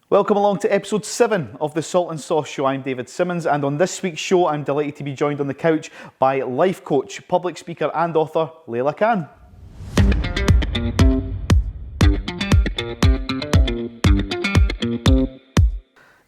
Welcome along to episode 7 of the Salt and Sauce Show. I'm David Simmonds, and on this week's show I'm delighted to be joined on the couch by life coach, public speaker and author LEILA Khan.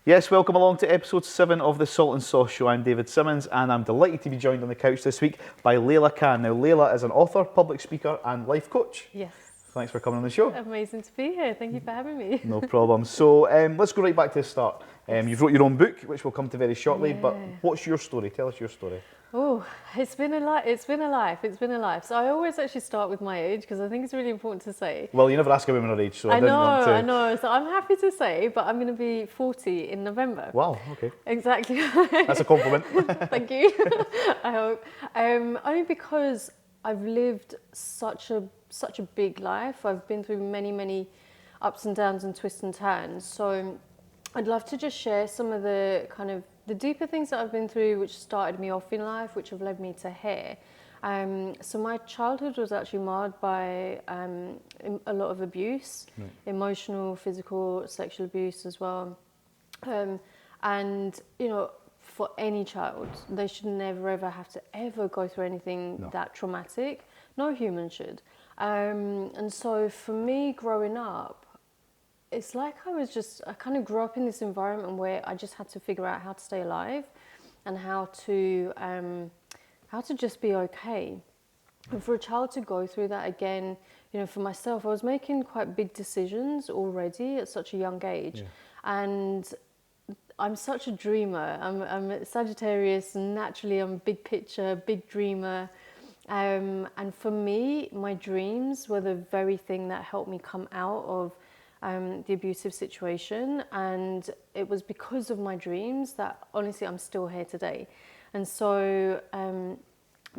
Yes, welcome along to episode 7 of the Salt and Sauce Show. I'm David Simmonds, and I'm delighted to be joined on the couch this week by LEILA Khan. Now, LEILA is an author, public speaker and life coach. Yes. Thanks for coming on the show. Amazing to be here. Thank you for having me. No problem. So let's go right back to the start. You've wrote your own book, which we'll come to very shortly, but what's your story? Tell us your story. Oh, it's been a life. So I always actually start with my age because I think it's really important to say. Well, you never ask a woman her age, so I didn't want to. I know. So I'm happy to say, but I'm going to be 40 in November. Wow, okay. Exactly. That's a compliment. Thank you. I hope. Only because I've lived such a big life. I've been through many ups and downs and twists and turns. So I'd love to just share some of the kind of the deeper things that I've been through, which started me off in life, which have led me to here. So my childhood was actually marred by a lot of abuse, emotional, physical, sexual abuse as well. And, you know, for any child, they should never ever have to ever go through anything that traumatic. No human should. And so for me growing up, it's like I kind of grew up in this environment where I just had to figure out how to stay alive and how to just be okay. And for a child to go through that again, you know, for myself, I was making quite big decisions already at such a young age. And I'm such a dreamer. I'm a Sagittarius, and naturally I'm a big picture, big dreamer. And for me, my dreams were the very thing that helped me come out of the abusive situation. And it was because of my dreams that honestly I'm still here today. And so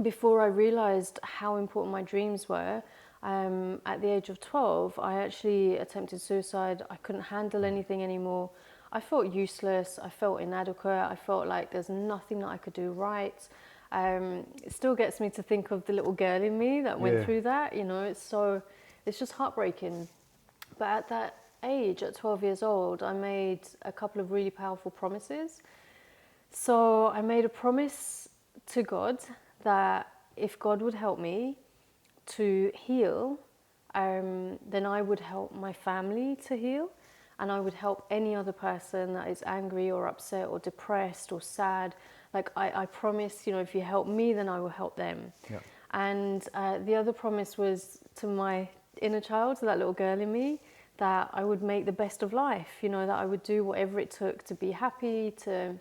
before I realized how important my dreams were, at the age of 12, I actually attempted suicide. I couldn't handle anything anymore. I felt useless, I felt inadequate, I felt like there's nothing that I could do right. It still gets me to think of the little girl in me that went through that, you know, it's just heartbreaking. But at that age, at 12 years old, I made a couple of really powerful promises. So I made a promise to God that if God would help me to heal, then I would help my family to heal. And I would help any other person that is angry or upset or depressed or sad. Like I promise, you know, if you help me, then I will help them. Yeah. And the other promise was to my inner child, to that little girl in me, that I would make the best of life. You know, that I would do whatever it took to be happy, to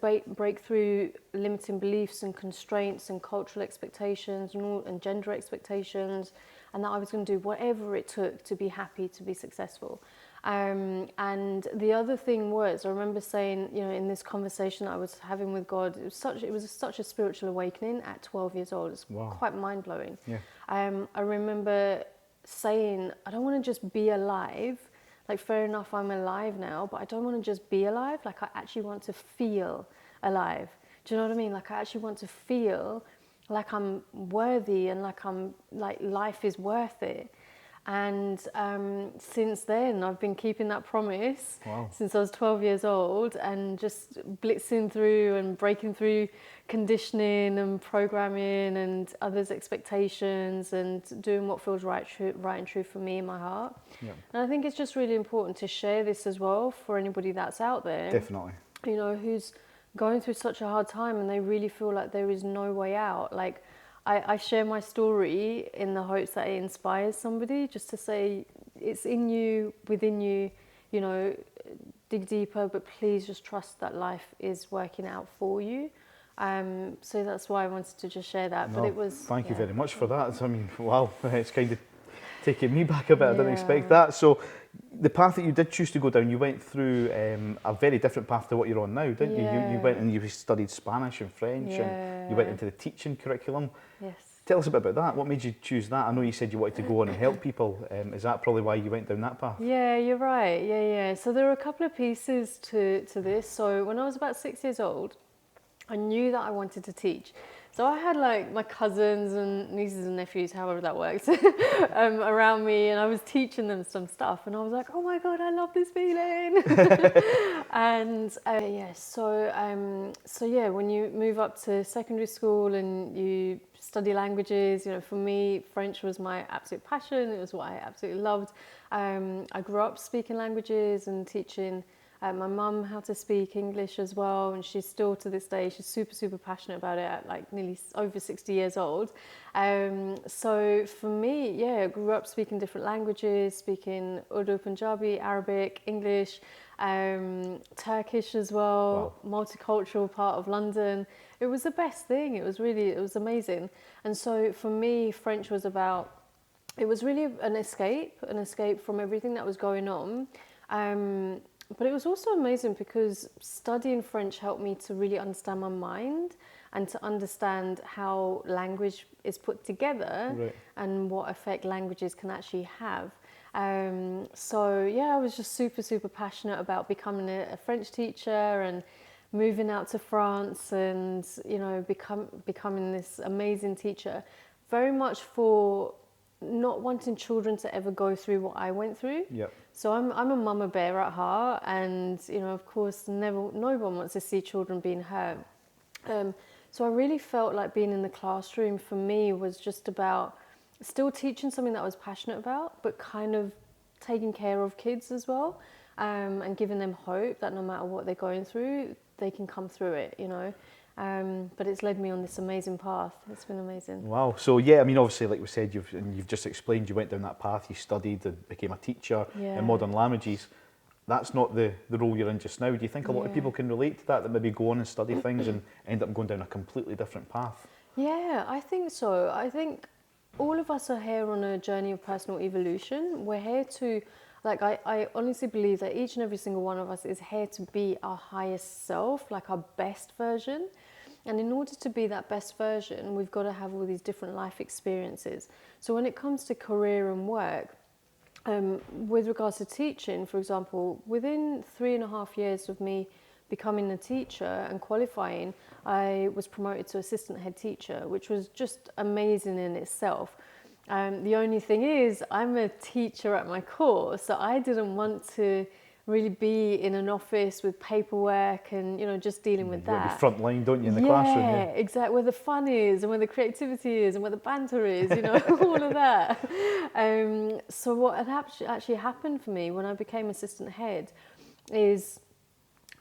break through limiting beliefs and constraints and cultural expectations and gender expectations. And that I was going to do whatever it took to be happy, to be successful. And the other thing was, I remember saying, you know, in this conversation that I was having with God, it was such a spiritual awakening at 12 years old. It's quite mind-blowing. Yeah. I remember saying, I don't want to just be alive. Like, fair enough, I'm alive now, but I don't want to just be alive. Like, I actually want to feel alive. Do you know what I mean? Like, I actually want to feel like I'm worthy and like life is worth it. And since then, I've been keeping that promise since I was 12 years old, and just blitzing through and breaking through conditioning and programming and others' expectations and doing what feels right and true for me in my heart. Yeah. And I think it's just really important to share this as well for anybody that's out there. Definitely. You know, who's going through such a hard time and they really feel like there is no way out. Like, I share my story in the hopes that it inspires somebody, just to say it's in you, within you, you know, dig deeper, but please just trust that life is working out for you. So that's why I wanted to just share that. No, but it was. Thank you very much for that. I mean, wow, it's kind of taking me back a bit. I didn't expect that. So the path that you did choose to go down, you went through a very different path to what you're on now, didn't you? You went and you studied Spanish and French, and you went into the teaching curriculum. Yes. Tell us a bit about that. What made you choose that? I know you said you wanted to go on and help people. Is that probably why you went down that path? Yeah, you're right. Yeah. So there are a couple of pieces to this. So when I was about 6 years old, I knew that I wanted to teach. So I had like my cousins and nieces and nephews, however that works, around me, and I was teaching them some stuff, and I was like, oh my God, I love this feeling. And so yeah, when you move up to secondary school and you study languages, you know, for me, French was my absolute passion. It was what I absolutely loved. I grew up speaking languages and teaching my mum how to speak English as well, and she's still to this day, she's super passionate about it at like nearly over 60 years old. So for me, yeah, I grew up speaking different languages, speaking Urdu, Punjabi, Arabic, English, Turkish as well. Wow. Multicultural part of London. It was the best thing. It was amazing. And so for me, French was it was really an escape from everything that was going on. But it was also amazing because studying French helped me to really understand my mind and to understand how language is put together, right, and what effect languages can actually have. So yeah, I was just super passionate about becoming a French teacher and moving out to France and, you know, becoming this amazing teacher. Very much for not wanting children to ever go through what I went through. Yep. So I'm a mama bear at heart, and, you know, of course, no one wants to see children being hurt. So I really felt like being in the classroom for me was just about still teaching something that I was passionate about, but kind of taking care of kids as well, and giving them hope that no matter what they're going through, they can come through it, you know. But it's led me on this amazing path. It's been amazing. Wow. So yeah, I mean, obviously, like we said, you've just explained, you went down that path, you studied and became a teacher in modern languages. That's not the role you're in just now. Do you think a lot of people can relate to that maybe go on and study things and end up going down a completely different path? Yeah, I think so. I think all of us are here on a journey of personal evolution. We're here to, like, I honestly believe that each and every single one of us is here to be our highest self, like our best version. And in order to be that best version, we've got to have all these different life experiences. So when it comes to career and work, with regards to teaching, for example, within 3.5 years of me becoming a teacher and qualifying, I was promoted to assistant head teacher, which was just amazing in itself. The only thing is, I'm a teacher at my core, so I didn't want to really be in an office with paperwork and, you know, just dealing with that. You front line, don't you, in the classroom? Yeah, exactly. Where the fun is and where the creativity is and where the banter is, you know, all of that. So what had actually happened for me when I became assistant head is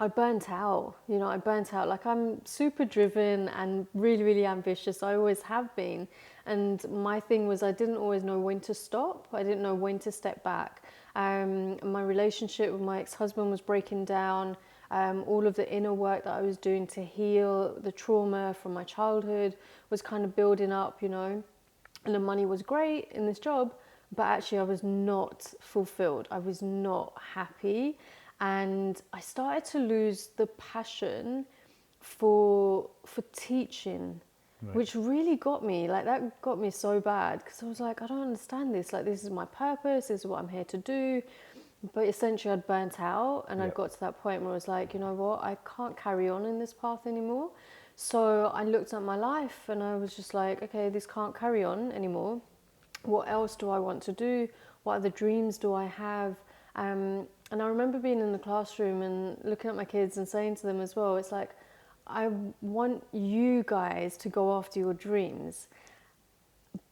I burnt out. You know, I burnt out. Like, I'm super driven and really ambitious. I always have been. And my thing was I didn't always know when to stop. I didn't know when to step back. My relationship with my ex-husband was breaking down. All of the inner work that I was doing to heal the trauma from my childhood was kind of building up, you know. And the money was great in this job, but actually I was not fulfilled. I was not happy. And I started to lose the passion for teaching. Right. Which really got me, like, that got me so bad, because I was like, I don't understand this, like, this is my purpose, this is what I'm here to do. But essentially I'd burnt out, and I'd got to that point where I was like, you know what, I can't carry on in this path anymore. So I looked at my life and I was just like, okay, this can't carry on anymore. What else do I want to do? What other dreams do I have? And I remember being in the classroom and looking at my kids and saying to them as well, it's like, I want you guys to go after your dreams,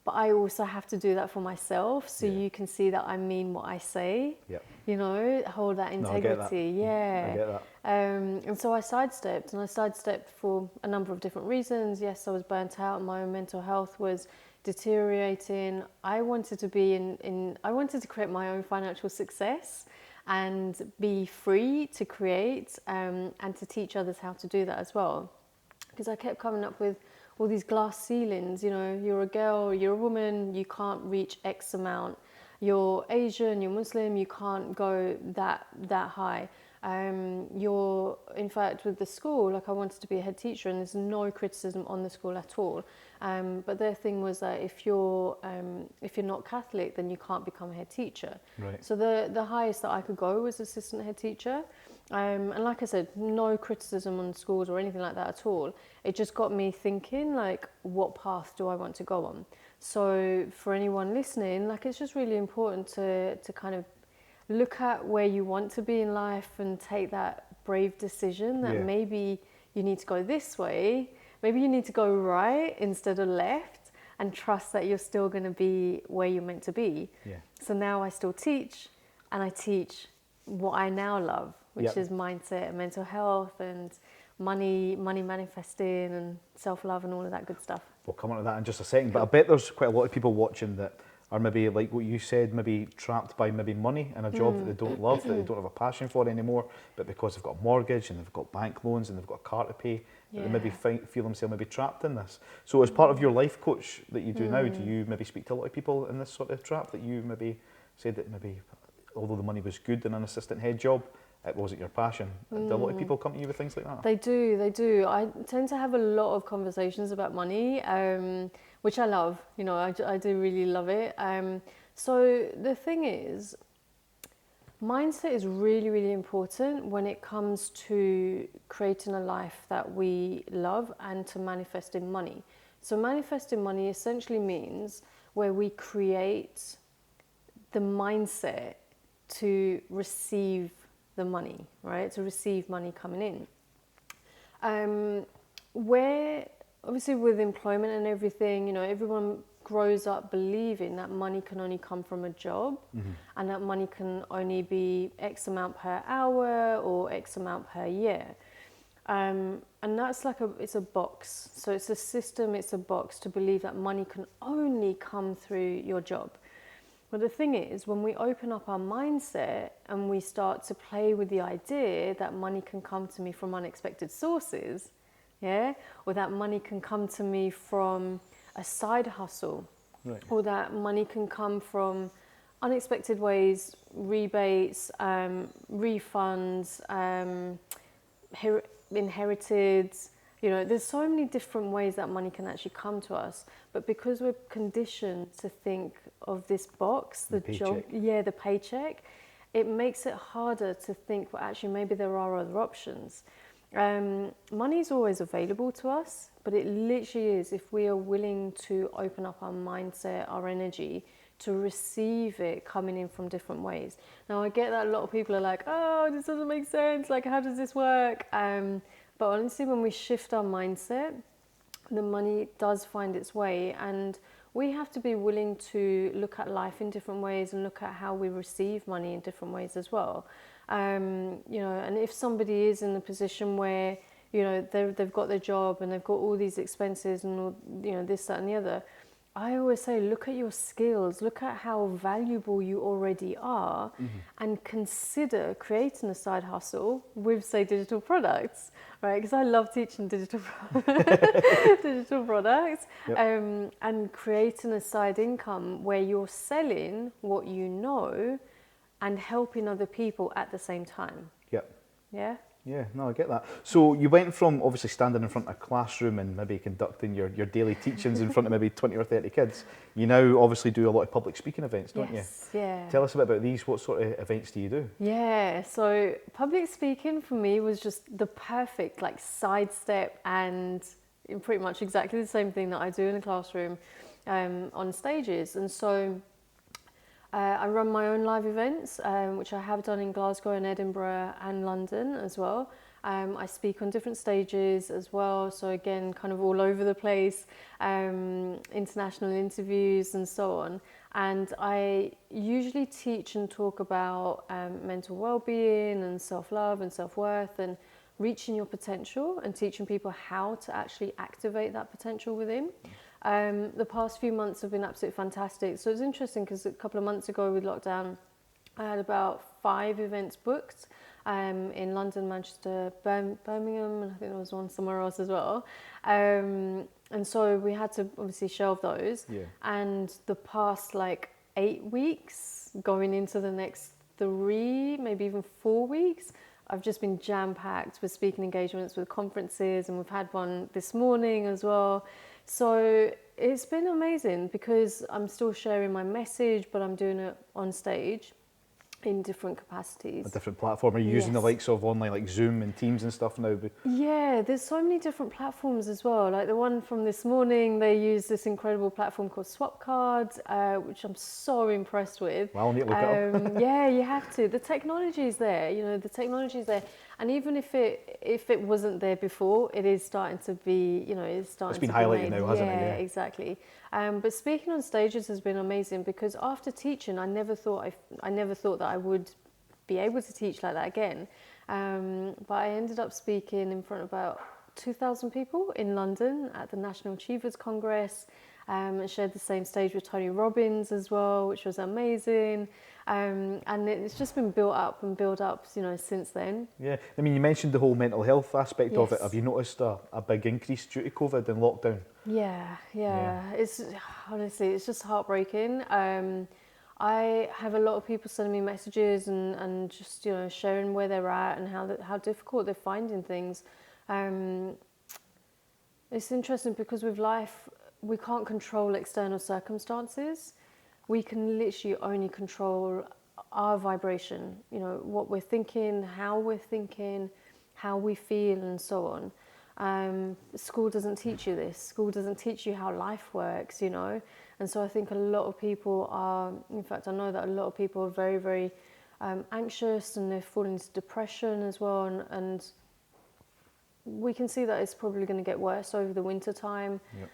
but I also have to do that for myself, so you can see that I mean what I say. Yep. You know, hold that integrity. No, I get that. And so I sidestepped for a number of different reasons. Yes, I was burnt out. My mental health was deteriorating. I wanted to I wanted to create my own financial success and be free to create, and to teach others how to do that as well. Because I kept coming up with all these glass ceilings, you know, you're a girl, you're a woman, you can't reach X amount. You're Asian, you're Muslim, you can't go that high. You're, in fact, with the school, like, I wanted to be a head teacher, and there's no criticism on the school at all. But their thing was that if you're not Catholic, then you can't become a head teacher. Right. So the highest that I could go was assistant head teacher. And like I said, no criticism on schools or anything like that at all. It just got me thinking, like, what path do I want to go on? So for anyone listening, like, it's just really important to kind of look at where you want to be in life and take that brave decision that maybe you need to go this way, maybe you need to go right instead of left, and trust that you're still going to be where you're meant to be. So now I still teach, and I teach what I now love, which is mindset and mental health and money manifesting and self-love and all of that good stuff. We'll come on to that in just a second, but I bet there's quite a lot of people watching that are maybe, like what you said, maybe trapped by maybe money and a job that they don't love, that they don't have a passion for anymore, but because they've got a mortgage and they've got bank loans and they've got a car to pay, they maybe feel themselves maybe trapped in this. So as part of your life coach that you do now, do you maybe speak to a lot of people in this sort of trap, that you maybe said that maybe although the money was good in an assistant head job, it wasn't your passion? Do a lot of people come to you with things like that? They do. I tend to have a lot of conversations about money, which I love. You know, I do really love it. So the thing is, mindset is really, really important when it comes to creating a life that we love and to manifesting money. So manifesting money essentially means where we create the mindset to receive the money, right? To receive money coming in. Where obviously with employment and everything, you know, everyone grows up believing that money can only come from a job, and that money can only be X amount per hour or X amount per year. And that's like it's a box. So it's a system, it's a box to believe that money can only come through your job. But the thing is, when we open up our mindset and we start to play with the idea that money can come to me from unexpected sources, or that money can come to me from a side hustle, or that money can come from unexpected ways, rebates, refunds, inherited. You know, there's so many different ways that money can actually come to us. But because we're conditioned to think of this box, the job, the paycheck, it makes it harder to think, well, actually, maybe there are other options. Money is always available to us, but it literally is if we are willing to open up our mindset, our energy, to receive it coming in from different ways. Now, I get that a lot of people are like, oh, this doesn't make sense. Like, how does this work? But honestly, when we shift our mindset, the money does find its way, and we have to be willing to look at life in different ways and look at how we receive money in different ways as well. You know, and if somebody is in the position where, you know, they've got their job and they've got all these expenses and all, you know, this, that and the other, I always say, look at your skills, look at how valuable you already are, and consider creating a side hustle with, say, digital products, right? Because I love teaching digital products, and creating a side income where you're selling what you know and helping other people at the same time. Yeah, no, I get that. So you went from obviously standing in front of a classroom and maybe conducting your daily teachings in front of maybe 20 or 30 kids. You now obviously do a lot of public speaking events, don't you? Yeah. Tell us a bit about these. What sort of events do you do? Yeah, so public speaking for me was just the perfect like sidestep, and pretty much exactly the same thing that I do in a classroom on stages. And so I run my own live events, which I have done in Glasgow and Edinburgh and London as well. I speak on different stages as well, so again, kind of all over the place, international interviews and so on. And I usually teach and talk about mental well-being and self-love and self-worth and reaching your potential, and teaching people how to actually activate that potential within. The past few months have been absolutely fantastic. So it's interesting because a couple of months ago with lockdown, I had about 5 events booked in London, Manchester, Birmingham, and I think there was one somewhere else as well. And so we had to obviously shelve those. And the past like 8 weeks, going into the next 3, maybe even 4 weeks, I've just been jam-packed with speaking engagements, with conferences, and we've had one this morning as well. So it's been amazing because I'm still sharing my message, but I'm doing it on stage. in different capacities. A different platform. Are you using the Yes. likes of online, like Zoom and Teams and stuff now? Yeah, there's so many different platforms as well. Like the one from this morning, they use this incredible platform called Swapcard, which I'm so impressed with. Well, I need to look it up. Yeah, you have to. The technology's there, the technology's there. And even if it wasn't there before, it is starting to be, it's starting It's been to be highlighted made. now, hasn't it? Yeah, Yeah. exactly. But speaking on stages has been amazing, because after teaching, I never thought that I would be able to teach like that again. But I ended up speaking in front of about 2,000 people in London at the National Achievers Congress, and shared the same stage with Tony Robbins as well, which was amazing. And it's just been built up, since then. Yeah, I mean, you mentioned the whole mental health aspect of it. Yes. Have you noticed a big increase due to COVID and lockdown? Yeah. It's honestly, it's just heartbreaking. I have a lot of people sending me messages and just sharing where they're at and how difficult they're finding things. It's interesting because with life, we can't control external circumstances. We can literally only control our vibration, what we're thinking, how we feel, and so on. School doesn't teach you this. School doesn't teach you how life works, And so I think a lot of people are, in fact, I know that a lot of people are very, very anxious, and they're falling into depression as well. And we can see that it's probably going to get worse over the winter time. Yep.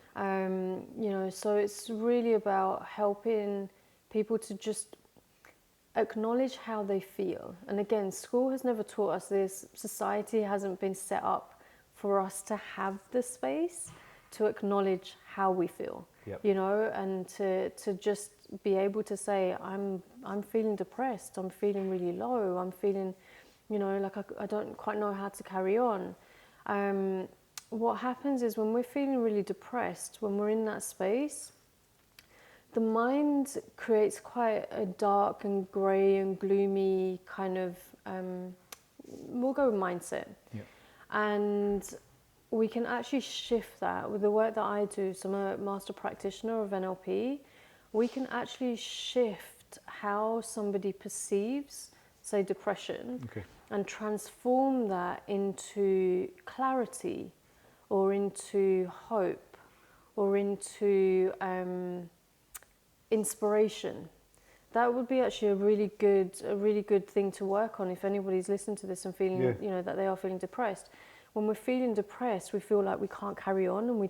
So it's really about helping people to just acknowledge how they feel. And again, school has never taught us this. Society hasn't been set up for us to have the space to acknowledge how we feel. Yep. And to just be able to say, I'm feeling depressed, I'm feeling really low, I'm feeling, like I don't quite know how to carry on. What happens is when we're feeling really depressed, when we're in that space, the mind creates quite a dark and grey and gloomy kind of, we'll go with mindset. Yep. And we can actually shift that with the work that I do. So I'm a master practitioner of NLP. We can actually shift how somebody perceives, say, depression, Okay. and transform that into clarity, or into hope, or into inspiration. That would be actually a really good thing to work on if anybody's listening to this and feeling, that they are feeling depressed. When we're feeling depressed, we feel like we can't carry on, and we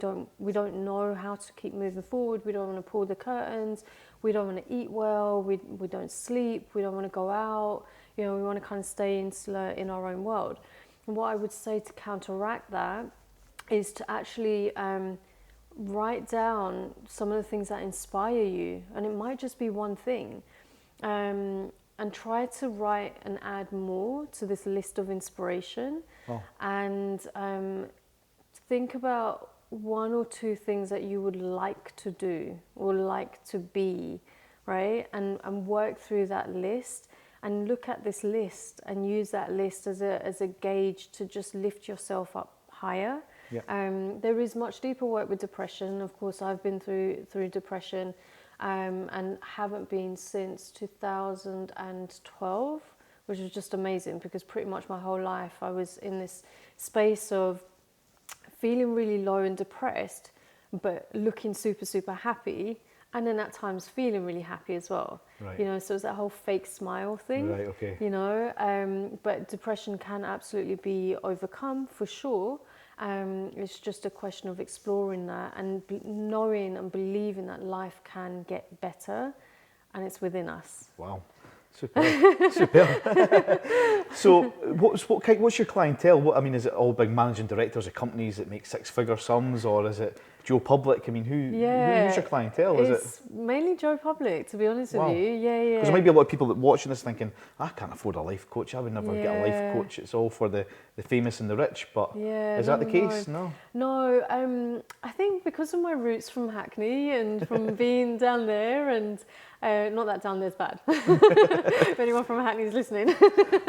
don't know how to keep moving forward. We don't want to pull the curtains. We don't want to eat well. We don't sleep. We don't want to go out. We want to kind of stay insular in our own world. And what I would say to counteract that is to actually write down some of the things that inspire you, and it might just be one thing. And try to write and add more to this list of inspiration. Oh. And think about one or two things that you would like to do or like to be, right? And work through that list, and look at this list and use that list as a gauge to just lift yourself up higher. Yeah. There is much deeper work with depression. Of course, I've been through depression. And haven't been since 2012, which was just amazing, because pretty much my whole life I was in this space of feeling really low and depressed, but looking super, super happy, and then at times feeling really happy as well. Right. So it's that whole fake smile thing. Right, okay. But depression can absolutely be overcome for sure. It's just a question of exploring that and knowing and believing that life can get better, and it's within us. Wow, super. So, what's your clientele? Is it all big managing directors of companies that make six-figure sums, or is it Joe Public? Who's your clientele? It's mainly Joe Public, to be honest with you. Yeah. Because there might be a lot of people that watching this thinking, I can't afford a life coach. I would never get a life coach. It's all for the famous and the rich. But is that the case? No. No. I think because of my roots from Hackney and from being down there, and not that down there's bad. If anyone from Hackney is listening.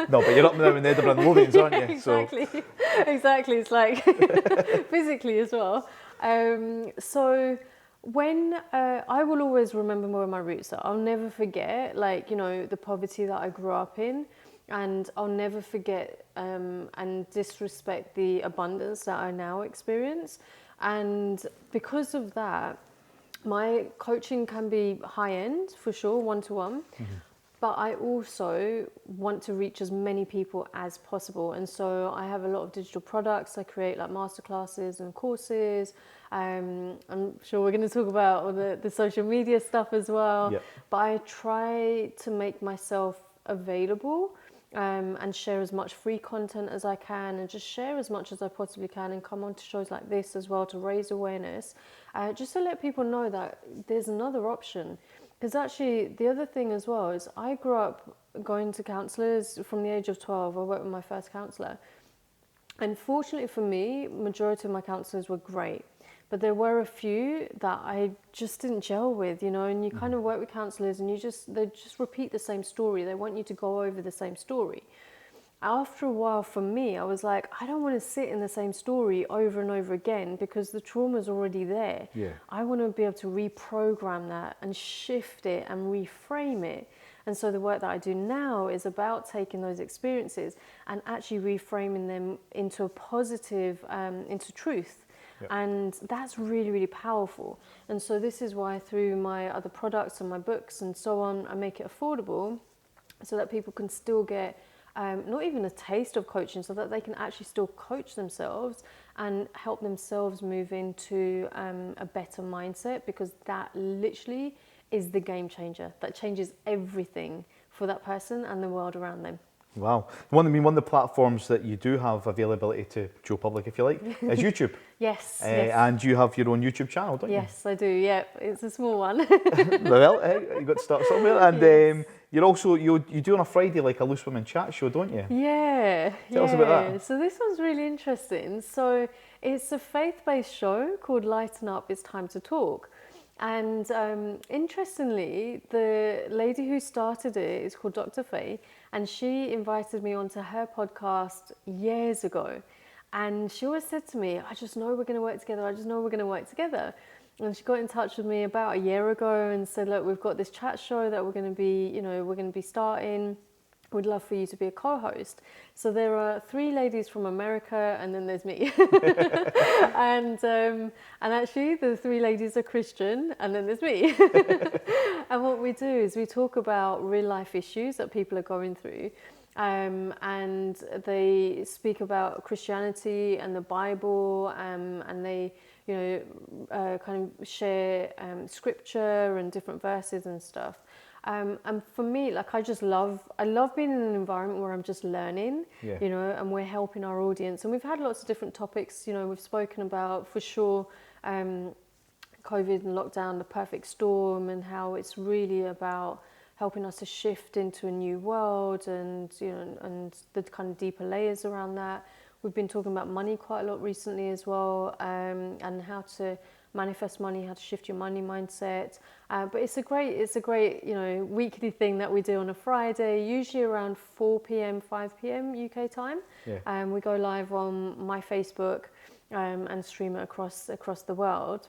No, but you're up now in Edinburgh and Lothians, aren't you? Exactly. Exactly. It's like physically as well. So When I will always remember where my roots are. I'll never forget, like, you know, the poverty that I grew up in, and I'll never forget and disrespect the abundance that I now experience. And because of that, my coaching can be high end for sure, one-to-one. But I also want to reach as many people as possible. And so I have a lot of digital products. I create like masterclasses and courses. I'm sure we're going to talk about all the social media stuff as well. Yep. But I try to make myself available and share as much free content as I can, and just share as much as I possibly can, and come on to shows like this as well to raise awareness, just to let people know that there's another option. Because actually, the other thing as well is I grew up going to counsellors from the age of 12. I worked with my first counsellor. And fortunately for me, majority of my counsellors were great. But there were a few that I just didn't gel with, you know, and you kind of work with counsellors and they just repeat the same story. They want you to go over the same story. After a while, for me, I was like, I don't want to sit in the same story over and over again, because the trauma's already there. Yeah. I want to be able to reprogram that and shift it and reframe it. And so the work that I do now is about taking those experiences and actually reframing them into a positive, into truth. Yep. And that's really, really powerful. And so this is why through my other products and my books and so on, I make it affordable so that people can still get not even a taste of coaching, so that they can actually still coach themselves and help themselves move into a better mindset, because that literally is the game changer. That changes everything for that person and the world around them. Wow. One of the platforms that you do have availability to Joe Public, if you like, is YouTube. Yes, yes. And you have your own YouTube channel, don't you? Yes, I do. Yeah, it's a small one. Well, you got to start somewhere. And Yes. you're also, you do on a Friday like a Loose Women chat show, don't you? Yeah. Tell us about that. So this one's really interesting. So it's a faith-based show called Lighten Up, It's Time to Talk. And interestingly, the lady who started it is called Dr. Faye, and she invited me onto her podcast years ago. And she always said to me, I just know we're going to work together. I just know we're going to work together. And she got in touch with me about a year ago and said, look, we've got this chat show that we're going to be starting. We'd love for you to be a co-host. So there are 3 ladies from America, and then there's me. and actually the 3 ladies are Christian, and then there's me. And what we do is we talk about real life issues that people are going through. And they speak about Christianity and the Bible, and they, kind of share scripture and different verses and stuff. And for me, like, I love being in an environment where I'm just learning, Yeah. And we're helping our audience. And we've had lots of different topics, we've spoken about, for sure, COVID and lockdown, the perfect storm, and how it's really about helping us to shift into a new world, and and the kind of deeper layers around that. We've been talking about money quite a lot recently as well, and how to manifest money, how to shift your money mindset. But it's a great weekly thing that we do on a Friday, usually around 4 p.m, 5 p.m. UK time. Yeah. We go live on my Facebook and stream it across the world.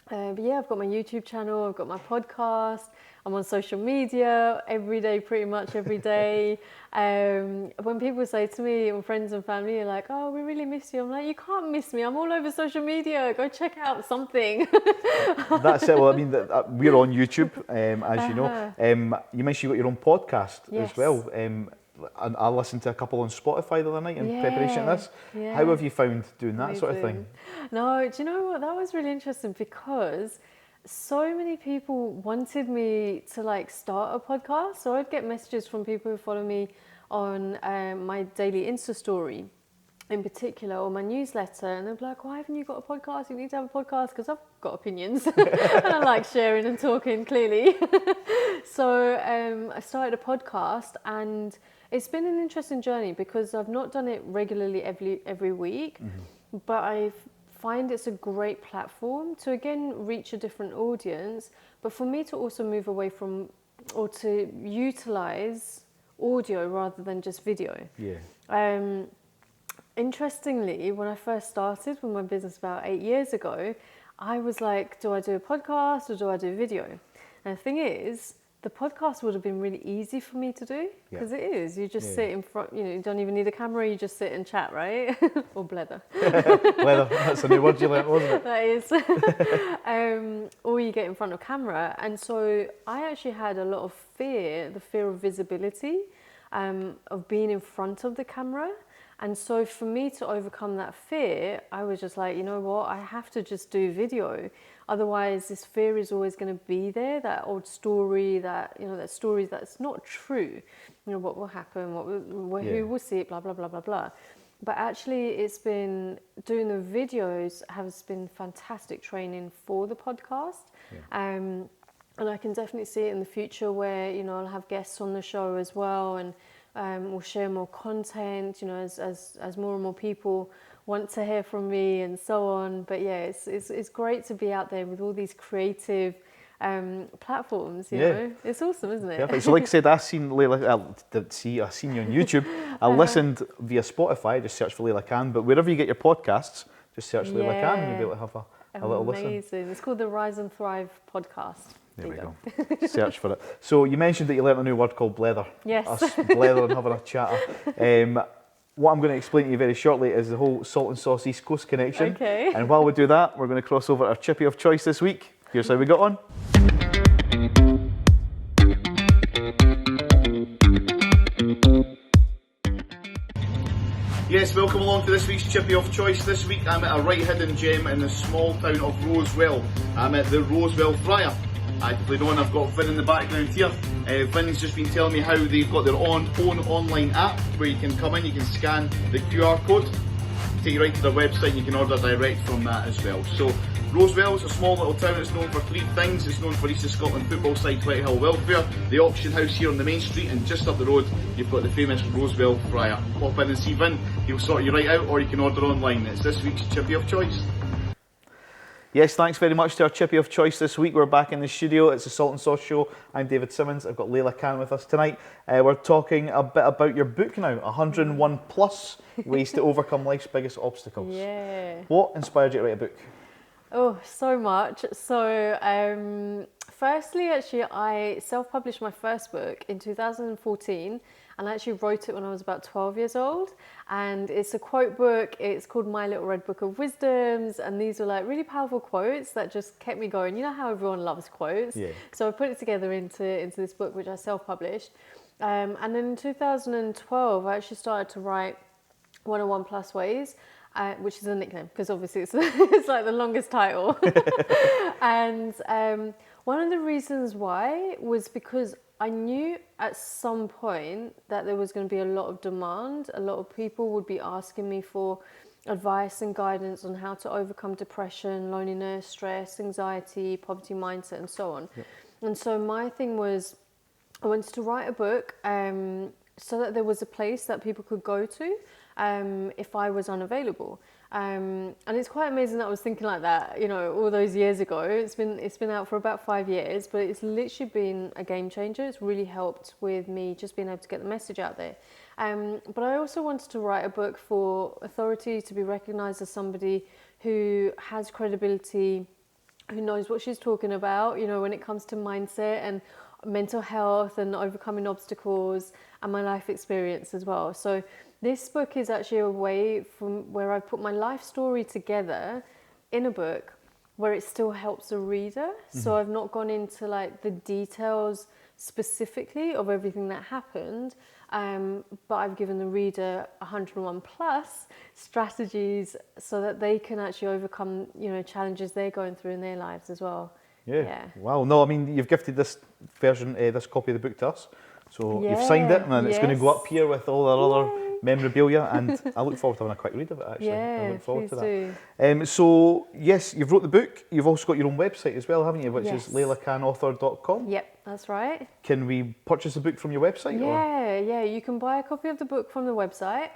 But yeah, I've got my YouTube channel, I've got my podcast, I'm on social media every day, pretty much every day. When people say to me, or friends and family are like, oh, we really miss you, I'm like, you can't miss me, I'm all over social media, go check out something. That's it. Well, I mean, we're on YouTube, as you know. You mentioned you got your own podcast Yes. as well. And I listened to a couple on Spotify the other night in preparation of this. Yeah. How have you found doing that sort of thing? Amazing. No, do you know what? That was really interesting, because so many people wanted me to start a podcast. So I'd get messages from people who follow me on my daily Insta story in particular, or my newsletter, and they'd be like, why haven't you got a podcast? You need to have a podcast, because I've got opinions and I like sharing and talking, clearly. So I started a podcast, and it's been an interesting journey, because I've not done it regularly every week, but I find it's a great platform to, again, reach a different audience, but for me to also move away from, or to utilize audio rather than just video. Yeah. Interestingly, when I first started with my business about 8 years ago, I was like, do I do a podcast or do I do video? And the thing is, the podcast would have been really easy for me to do because it is. You just sit in front, you don't even need a camera, you just sit and chat, right? Or blether. Blether, that's a new word you learnt, wasn't it? That is. Or you get in front of camera. And so I actually had a lot of fear, the fear of visibility, of being in front of the camera. And so for me to overcome that fear, I was just like, you know what, I have to just do video. Otherwise, this fear is always going to be there, that old story, that story that's not true. What will happen, who will see it, blah, blah, blah, blah, blah. But actually, it's been, doing the videos has been fantastic training for the podcast. And I can definitely see it in the future where, I'll have guests on the show as well, and we'll share more content, as more and more people want to hear from me and so on. But yeah, it's great to be out there with all these creative platforms, you know. It's awesome, isn't it? Perfect. So like I said, I seen LEILA, I seen you on YouTube. I listened via Spotify, just search for LEILA Khan, but wherever you get your podcasts, just search LEILA Khan and you'll be able to have a little listen. Amazing. It's called the Rise and Thrive podcast. There we go. Search for it. So you mentioned that you learnt a new word called blether. Yes. Us blether and having a chatter. What I'm going to explain to you very shortly is the whole salt and sauce East Coast connection. Okay. And while we do that, we're going to cross over our chippy of choice this week. Here's how we got on. Yes, welcome along to this week's Chippy of Choice. This week I'm at a right hidden gem in the small town of Rosewell. I'm at the Rosewell Friar. Actively known, I've got Vin in the background here. Vin's just been telling me how they've got their own online app where you can come in, you can scan the QR code, take you right to their website, and you can order direct from that as well. So Rosewell is a small little town. It's known for three things. It's known for East of Scotland football side Whitehill Welfare, the auction house here on the main street, and just up the road you've got the famous Rosewell Friar. Pop in and see Vin, he'll sort you right out, or you can order online. It's this week's Chippy of Choice. Yes, thanks very much to our Chippy of Choice this week. We're back in the studio. It's the Salt and Sauce Show. I'm David Simmonds. I've got LEILA Khan with us tonight. We're talking a bit about your book now, 101 Plus Ways to Overcome Life's Biggest Obstacles. Yeah. What inspired you to write a book? Oh, so much. So, firstly, actually, I self-published my first book in 2014, and I actually wrote it when I was about 12 years old. And it's a quote book. It's called My Little Red Book of Wisdoms, and these were like really powerful quotes that just kept me going. You know how everyone loves quotes? Yeah. So I put it together into this book, which I self-published. And then in 2012, I actually started to write 101 Plus Ways. Which is a nickname because obviously it's like the longest title. And one of the reasons why was because I knew at some point that there was going to be a lot of demand. A lot of people would be asking me for advice and guidance on how to overcome depression, loneliness, stress, anxiety, poverty mindset, and so on. Yep. And so my thing was I wanted to write a book so that there was a place that people could go to if I was unavailable. And it's quite amazing that I was thinking like that, all those years ago. It's been out for about 5 years, but it's literally been a game changer. It's really helped with me just being able to get the message out there. But I also wanted to write a book for authority to be recognised as somebody who has credibility, who knows what she's talking about, when it comes to mindset and mental health and overcoming obstacles and my life experience as well. So this book is actually a way from where I put my life story together in a book where it still helps the reader. Mm-hmm. So I've not gone into like the details specifically of everything that happened, but I've given the reader 101 plus strategies so that they can actually overcome, challenges they're going through in their lives as well. Yeah. Wow. No, I mean, you've gifted this version, this copy of the book to us. So you've signed it, and it's going to go up here with all our other memorabilia, and I look forward to having a quick read of it, actually. Yeah, I look forward to do. that. So, yes, you've wrote the book. You've also got your own website as well, haven't you, which is LEILAKhanAuthor.com. Yep, that's right. Can we purchase a book from your website? Yeah, you can buy a copy of the book from the website.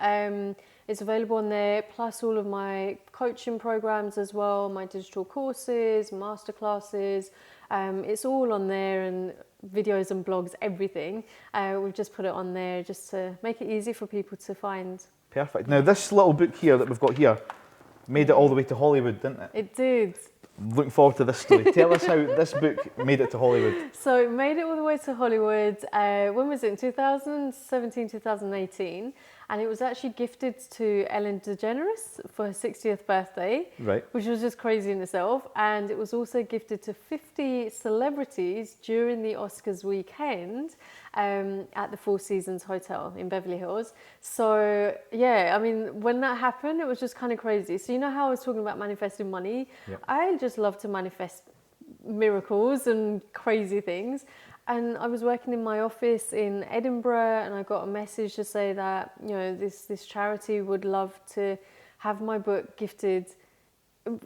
It's available on there, plus all of my coaching programs as well, my digital courses, masterclasses. It's all on there, and videos and blogs, everything. We've just put it on there just to make it easy for people to find. Perfect. Now, this little book here that we've got here made it all the way to Hollywood, didn't it? It did. Looking forward to this story. Tell us how this book made it to Hollywood. So it made it all the way to Hollywood. When was it? In 2017, 2018. And it was actually gifted to Ellen DeGeneres for her 60th birthday, Right. which was just crazy in itself. And it was also gifted to 50 celebrities during the Oscars weekend at the Four Seasons Hotel in Beverly Hills. So, yeah, I mean, when that happened, it was just kind of crazy. So, you know how I was talking about manifesting money? Yep. I just love to manifest miracles and crazy things. And I was working in my office in Edinburgh, and I got a message to say that, you know, this charity would love to have my book gifted.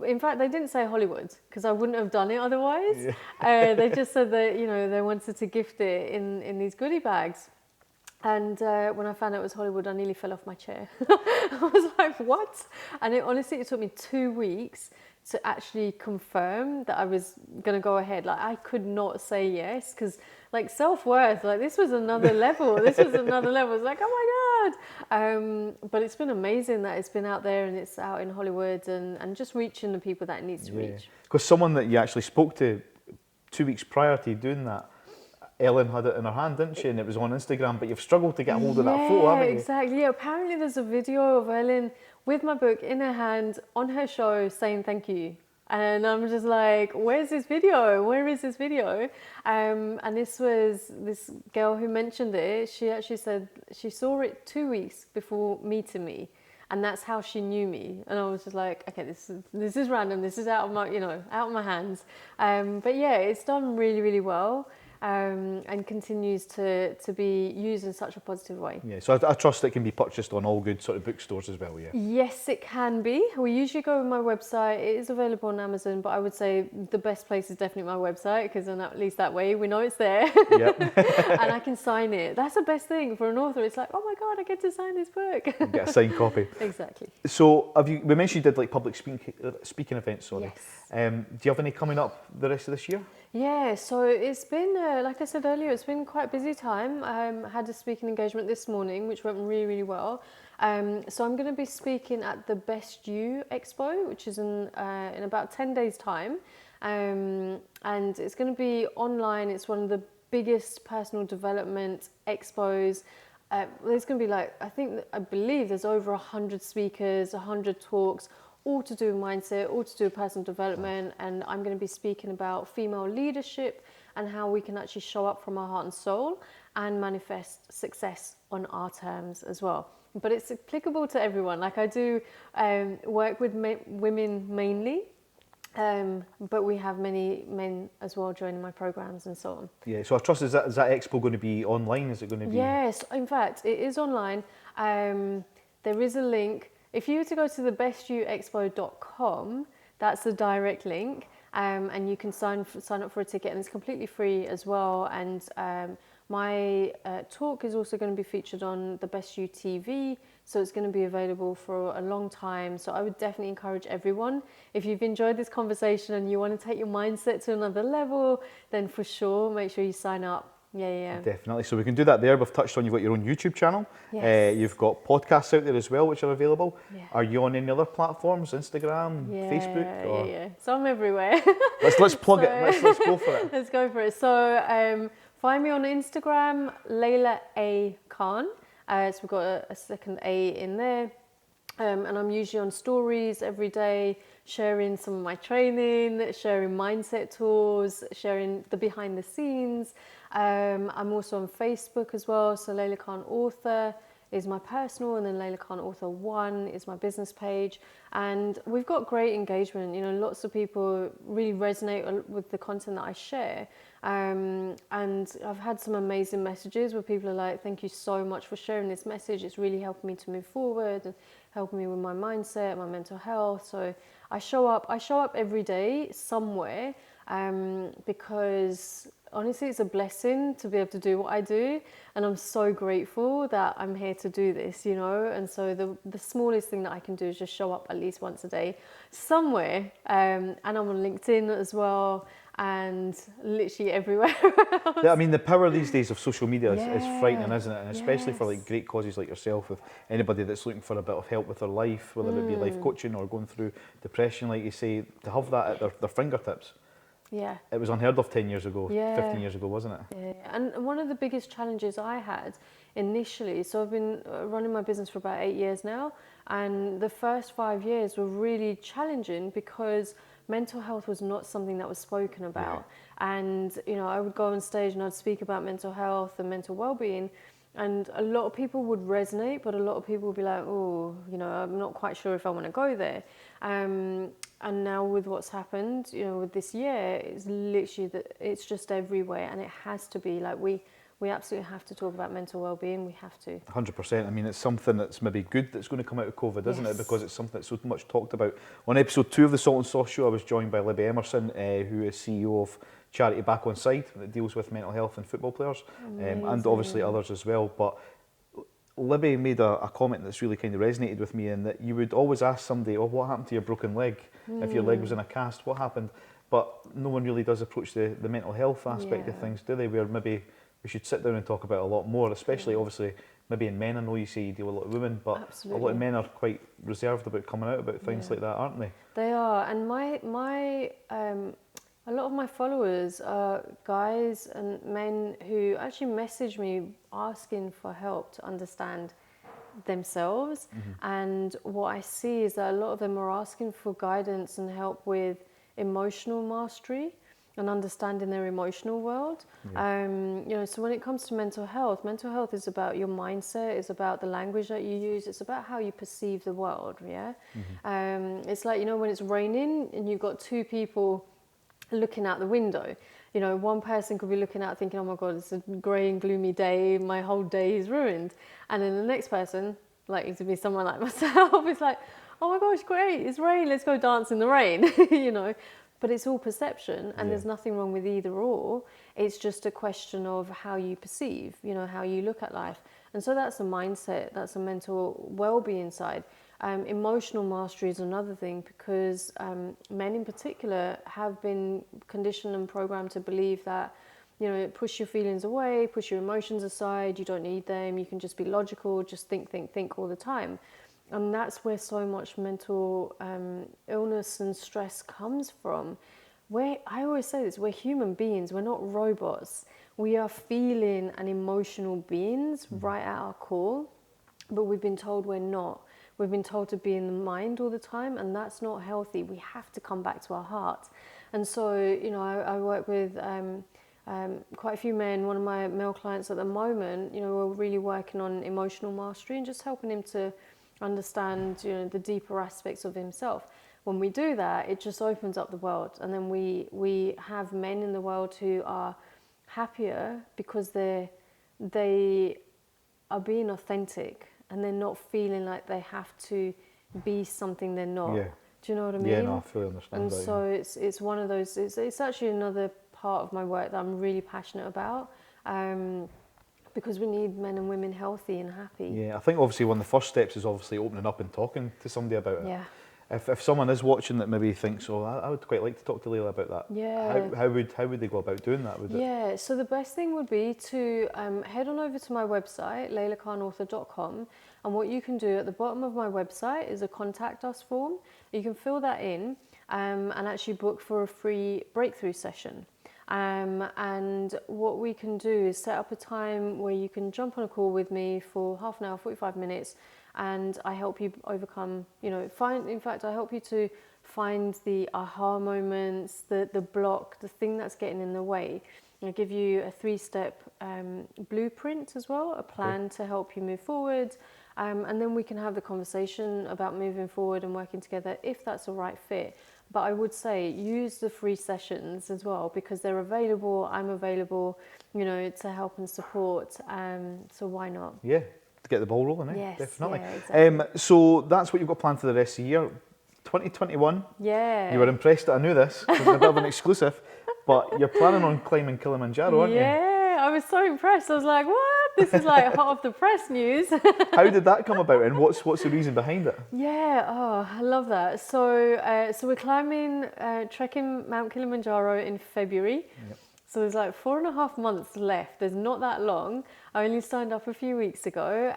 In fact, they didn't say Hollywood, because I wouldn't have done it otherwise. Yeah. They just said that, you know, they wanted to gift it in these goodie bags. And when I found out it was Hollywood, I nearly fell off my chair. I was like, what? And it took me 2 weeks to actually confirm that I was going to go ahead. Like, I could not say yes, because like self-worth, like this was another level. This was another level. It's like, oh my God. But it's been amazing that it's been out there and it's out in Hollywood and just reaching the people that it needs to reach. Because someone that you actually spoke to 2 weeks prior to doing that, Ellen had it in her hand, didn't she? And it was on Instagram, but you've struggled to get hold of that photo, haven't you? Exactly. Yeah, apparently there's a video of Ellen with my book in her hand on her show saying thank you. And I'm just like, where's this video? Where is this video? And this was this girl who mentioned it. She actually said she saw it 2 weeks before meeting me. And that's how she knew me. And I was just like, okay, this is random. This is out of my, out of my hands. But yeah, it's done really, really well. And continues to be used in such a positive way. Yeah, so I trust it can be purchased on all good sort of bookstores as well, yeah? Yes, it can be. We usually go on my website. It is available on Amazon, but I would say the best place is definitely my website, because then at least that way we know it's there. Yep. And I can sign it. That's the best thing for an author. It's like, oh my God, I get to sign this book. Get a signed copy. Exactly. So we mentioned you did like public speaking events, sorry. Yes. Do you have any coming up the rest of this year? Yeah, so it's been, like I said earlier, it's been quite a busy time. I had a speaking engagement this morning, which went really, really well. So I'm going to be speaking at the Best You Expo, which is in about 10 days' time. And it's going to be online. It's one of the biggest personal development expos. There's going to be I believe there's over 100 speakers, 100 talks, all to do with mindset, all to do with personal development. And I'm going to be speaking about female leadership and how we can actually show up from our heart and soul and manifest success on our terms as well. But it's applicable to everyone. Like, I do work with women mainly, but we have many men as well joining my programs and so on. Yeah, so I trust, is that expo going to be online? Is it going to be? Yes, in fact, it is online. There is a link. If you were to go to thebestyouexpo.com, that's the direct link, and you can sign up for a ticket, and it's completely free as well. And my talk is also going to be featured on the Best You TV, so it's going to be available for a long time. So I would definitely encourage everyone, if you've enjoyed this conversation and you want to take your mindset to another level, then for sure, make sure you sign up. Yeah. Definitely. So we can do that there. We've touched on, you've got your own YouTube channel. Yes. You've got podcasts out there as well, which are available. Yeah. Are you on any other platforms? Instagram, Facebook? Or? Yeah. So I'm everywhere. Let's plug it. Let's go for it. Let's go for it. So find me on Instagram, LEILA A Khan. So we've got a second A in there. And I'm usually on stories every day, sharing some of my training, sharing mindset tools, sharing the behind the scenes. I'm also on Facebook as well. So LEILA Khan Author is my personal, and then LEILA Khan Author 1 is my business page. And we've got great engagement. Lots of people really resonate with the content that I share. And I've had some amazing messages where people are like, thank you so much for sharing this message. It's really helping me to move forward and helping me with my mindset, my mental health. So I show up every day somewhere, because honestly, it's a blessing to be able to do what I do, and I'm so grateful that I'm here to do this, and so the smallest thing that I can do is just show up at least once a day somewhere. And I'm on LinkedIn as well, and literally everywhere else. Yeah, I mean, the power these days of social media is Yeah. frightening, isn't it? And especially for like Yes. great causes like yourself, with anybody that's looking for a bit of help with their life, whether it be life coaching or going through depression, like you say, to have that at their fingertips. Yeah. It was unheard of 10 years ago, Yeah. 15 years ago, wasn't it? Yeah, and one of the biggest challenges I had initially, so I've been running my business for about 8 years now, and the first 5 years were really challenging because mental health was not something that was spoken about. And, you know, I would go on stage and I'd speak about mental health and mental well-being, and a lot of people would resonate, but a lot of people would be like, oh, you know, I'm not quite sure if I want to go there. And now with what's happened, you know, with this year, it's literally it's just everywhere, and it has to be like we absolutely have to talk about mental well-being. We have to. 100%. I mean, it's something that's maybe good that's going to come out of COVID, isn't it? Yes. Because it's something that's so much talked about. On episode 2 of the Salt and Sauce Show, I was joined by Libby Emerson, who is CEO of charity Back On Side that deals with mental health in football players, and obviously others as well. But Libby made a comment that's really kind of resonated with me, in that you would always ask somebody, oh, what happened to your broken leg? If your leg was in a cast, what happened? But no one really does approach the mental health aspect of things, do they? Where maybe we should sit down and talk about it a lot more, especially obviously maybe in men. I know you say you deal with a lot of women, but Absolutely. a lot of men are quite reserved about coming out about things like that, aren't they? They are, and a lot of my followers are guys and men who actually message me asking for help to understand themselves. And what I see is that a lot of them are asking for guidance and help with emotional mastery and understanding their emotional world. You know, so when it comes to mental health is about your mindset, it's about the language that you use, it's about how you perceive the world. It's like, you know, when it's raining and you've got two people looking out the window, you know, one person could be looking out thinking, oh my God, it's a grey and gloomy day, my whole day is ruined. And then the next person, likely to be someone like myself, is like, oh my gosh, great, it's rain, let's go dance in the rain, you know. But it's all perception, and there's nothing wrong with either or. It's just a question of how you perceive, you know, how you look at life. And so that's a mindset, that's a mental well-being side. Emotional mastery is another thing, because men in particular have been conditioned and programmed to believe that, you know, push your feelings away, push your emotions aside, you don't need them, you can just be logical, just think all the time. And that's where so much mental illness and stress comes from. I always say this, we're human beings, we're not robots. We are feeling and emotional beings right at our core, but we've been told we're not. We've been told to be in the mind all the time, and that's not healthy. We have to come back to our heart. And so, you know, I work with quite a few men. One of my male clients at the moment, you know, we're really working on emotional mastery and just helping him to understand, you know, the deeper aspects of himself. When we do that, it just opens up the world. And then we have men in the world who are happier because they are being authentic, and they're not feeling like they have to be something they're not. Yeah. Do you know what I mean? Yeah, no, I fully understand And that. so it's one of those, it's actually another part of my work that I'm really passionate about, because we need men and women healthy and happy. Yeah, I think obviously one of the first steps is obviously opening up and talking to somebody about it. Yeah. If someone is watching that maybe thinks, oh, I would quite like to talk to LEILA about that. Yeah. How would they go about doing that? Yeah, so the best thing would be to head on over to my website, leilakhanauthor.com, and what you can do at the bottom of my website is a contact us form. You can fill that in and actually book for a free breakthrough session. And what we can do is set up a time where you can jump on a call with me for half an hour, 45 minutes, and I help you overcome, you know, I help you to find the aha moments, the block, the thing that's getting in the way. I give you a 3-step blueprint as well, a plan to help you move forward. And then we can have the conversation about moving forward and working together if that's a right fit. But I would say use the free sessions as well, because they're available, I'm available, you know, to help and support. So why not? Yeah, to get the ball rolling, eh? Yes, Definitely. yeah, exactly. So that's what you've got planned for the rest of the year. 2021. Yeah. You were impressed that I knew this, because it's a bit of an exclusive, but you're planning on climbing Kilimanjaro, aren't you? Yeah, I was so impressed. I was like, what? This is like hot off the press news. How did that come about, and what's the reason behind it? Yeah, oh, I love that. So, so we're trekking Mount Kilimanjaro in February. Yep. So there's like 4.5 months left. There's not that long. I only signed up a few weeks ago.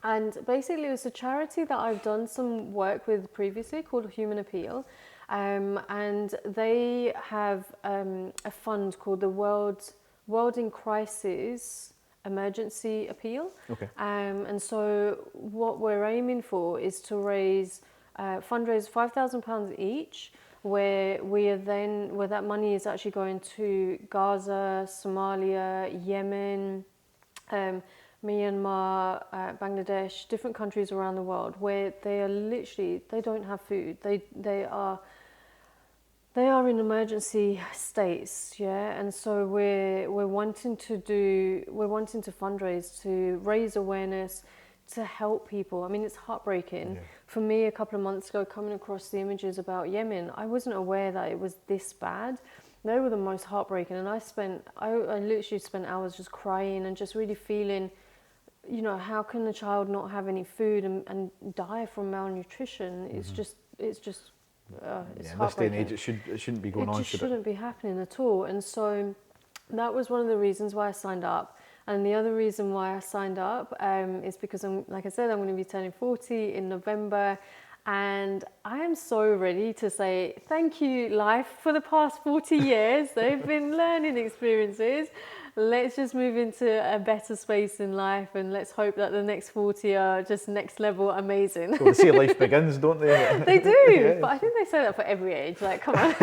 And basically it was a charity that I've done some work with previously called Human Appeal. And they have a fund called the World in Crisis Emergency Appeal. Okay. And so what we're aiming for is to fundraise £5,000 each, where that money is actually going to Gaza, Somalia, Yemen, Myanmar, Bangladesh, different countries around the world where they don't have food. They are in emergency states, yeah. And so we're wanting to fundraise to raise awareness, to help people. I mean, it's heartbreaking. Yeah. For me, a couple of months ago, coming across the images about Yemen, I wasn't aware that it was this bad. They were the most heartbreaking, and I literally spent hours just crying and just really feeling, you know, how can a child not have any food and die from malnutrition? It's just it's in this day and age, it shouldn't be going on. It just shouldn't be happening at all. And so that was one of the reasons why I signed up. And the other reason why I signed up is because, like I said, I'm going to be turning 40 in November. And I am so ready to say thank you, life, for the past 40 years. They've been learning experiences. Let's just move into a better space in life, and let's hope that the next 40 are just next level amazing. Well, they say life begins, don't they? They do, yeah. But I think they say that for every age. Like, come on.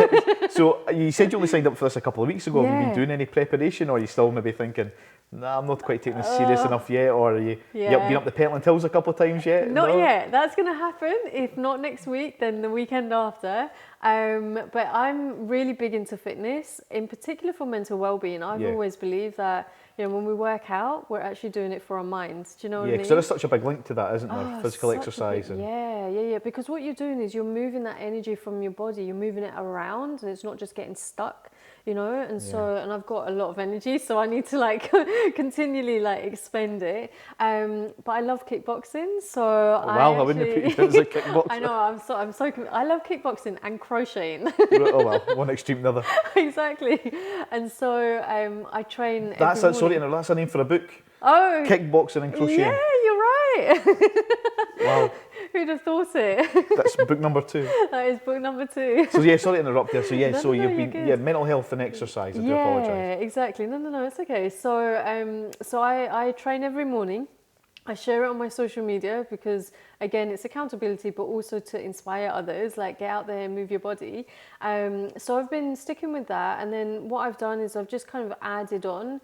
So you said you only signed up for this a couple of weeks ago. Yeah. Have you been doing any preparation, or are you still maybe thinking, nah, I'm not quite taking this serious enough yet, or are you been up the Pentland Hills a couple of times yet? Not yet. That's going to happen. If not next week, then the weekend after. But I'm really big into fitness, in particular for mental well-being. I've always believed that, you know, when we work out, we're actually doing it for our minds. Do you know what I mean? Yeah, because there is such a big link to that, isn't there? Physical exercise. Yeah. Because what you're doing is you're moving that energy from your body. You're moving it around, and it's not just getting stuck. You know, and so, and I've got a lot of energy, so I need to like continually like expend it. But I love kickboxing, so I wouldn't have put you down as a kickboxer. I know, I love kickboxing and crocheting. Oh well, one extreme than the other. Exactly. And so I train. That's a name for a book. Oh, kickboxing and crocheting. Yeah, you're right. Wow. Who'd have thought it? That's book number 2. That is book number 2. So sorry to interrupt there. So you've been mental health and exercise. I do apologise. Yeah, exactly. No, it's okay. So I train every morning. I share it on my social media because, again, it's accountability, but also to inspire others. Like, get out there and move your body. So I've been sticking with that, and then what I've done is I've just kind of added on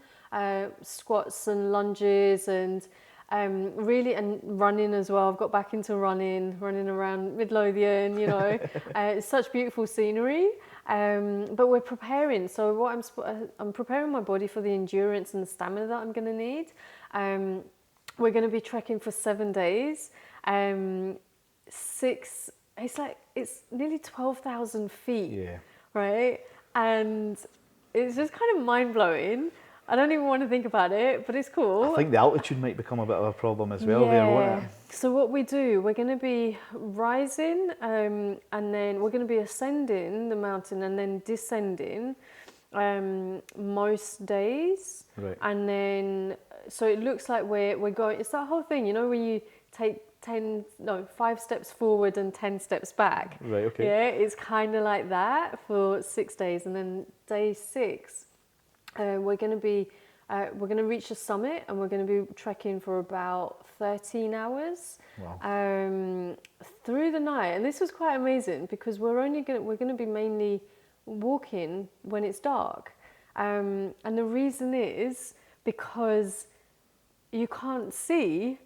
squats and lunges and. Really, and running as well. I've got back into running around Midlothian, you know. It's such beautiful scenery, but we're preparing. So I'm preparing my body for the endurance and the stamina that I'm going to need. We're going to be trekking for 7 days. It's nearly 12,000 feet, right? And it's just kind of mind-blowing. I don't even want to think about it, but it's cool. I think the altitude might become a bit of a problem as well there, won't it? So what we do, we're going to be rising and then we're going to be ascending the mountain and then descending most days. Right. And then, so it looks like we're going, it's that whole thing, you know, when you take 5 steps forward and 10 steps back. Right, okay. Yeah, it's kind of like that for 6 days. And then day 6, we're going to reach the summit and we're going to be trekking for about 13 hours. Wow. Through the night. And this was quite amazing because we're going to be mainly walking when it's dark. And the reason is because you can't see.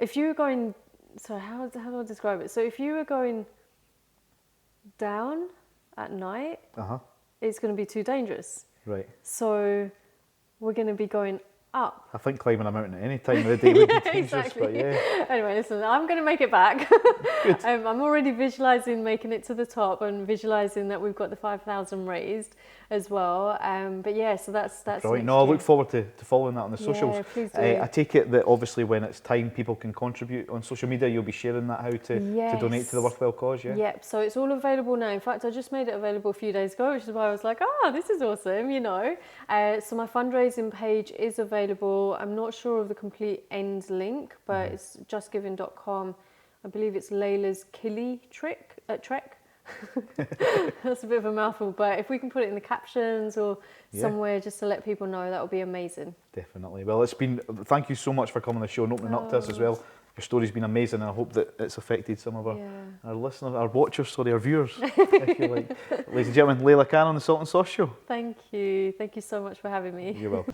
If you were going, so how do I describe it? So if you were going down at night, it's going to be too dangerous. Right. So we're going to be going up. I think climbing a mountain at any time of the day would be dangerous, Exactly. but yeah. Anyway, listen, I'm going to make it back. Good. I'm already visualising making it to the top and visualising that we've got the 5,000 raised as well. But yeah, so that's Right. No, I look forward to following that on the socials. Yeah, please do. I take it that obviously when it's time, people can contribute on social media. You'll be sharing that, how to donate to the worthwhile cause, yeah? Yep, so it's all available now. In fact, I just made it available a few days ago, which is why I was like, this is awesome, you know. So my fundraising page is available. I'm not sure of the complete end link, but it's justgiving.com. I believe it's LEILA's Trek. That's a bit of a mouthful, but if we can put it in the captions or somewhere just to let people know, that would be amazing. Definitely. Well, thank you so much for coming on the show and opening up to us as well. Your story's been amazing, and I hope that it's affected some of our listeners, our watchers, our viewers, if you like. Ladies and gentlemen, LEILA Khan on the Salt and Sauce Show. Thank you. Thank you so much for having me. You're welcome.